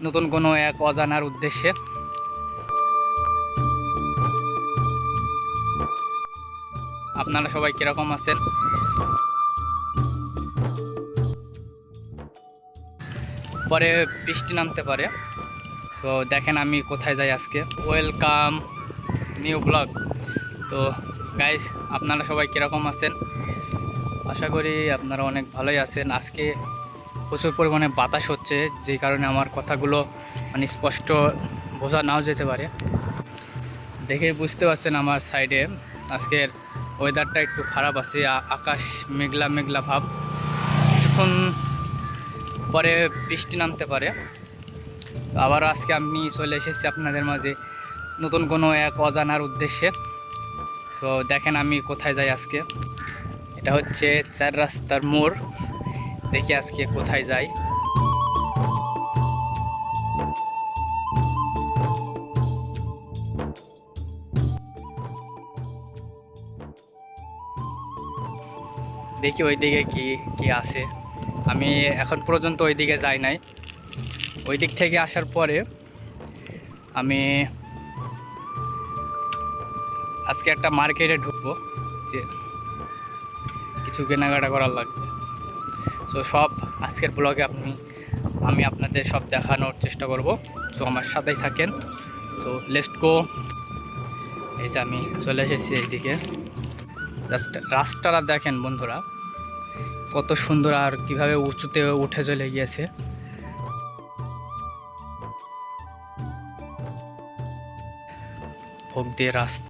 নতুন কোনো এক অজানার উদ্দেশ্যে। আপনারা সবাই কীরকম আছেন? পরে বৃষ্টি নামতে পারে, তো দেখেন আমি কোথায় যাই আজকে। Welcome new blog. তো গাইস, আপনারা সবাই কীরকম আছেন? আশা করি আপনারা অনেক ভালোই আছেন। আজকে প্রচুর পরিমাণে বাতাস হচ্ছে, যেই কারণে আমার কথাগুলো মানে স্পষ্ট বোঝা নাও যেতে পারে। দেখে বুঝতে পারছেন আমার সাইডে আজকের ওয়েদারটা একটু খারাপ আছে, আকাশ মেঘলা মেঘলা ভাব। কিছুক্ষণ পরে বৃষ্টি নামতে পারে। আবারও আজকে আমি চলে এসেছি আপনাদের মাঝে নতুন কোনো এক অজানার উদ্দেশ্যে। তো দেখেন আমি কোথায় যাই আজকে। এটা হচ্ছে 4 রাস্তার মোড়। দেখি আজকে কোথায় যাই। দেখি ওইদিকে কি কি আছে। আমি এখন পর্যন্ত ওইদিকে যাই নাই। ওই দিক থেকে আসার পরে আমি আজকে একটা মার্কেটে ঢুকবো, যে কিছু কেনাকাটা করার লাগবে। তো সব আজকের ব্লগে আমি আপনাদের সব দেখানোর চেষ্টা করব। তো আমার সাথেই থাকেন। তো লেটস গো। এই যে আমি চলে এসেছি এইদিকে। রাস্তাটা দেখেন বন্ধুরা, কত সুন্দর আর কিভাবে উঁচুতে উঠে চলে গিয়েছে। ভোগ দিয়ে রাস্তা।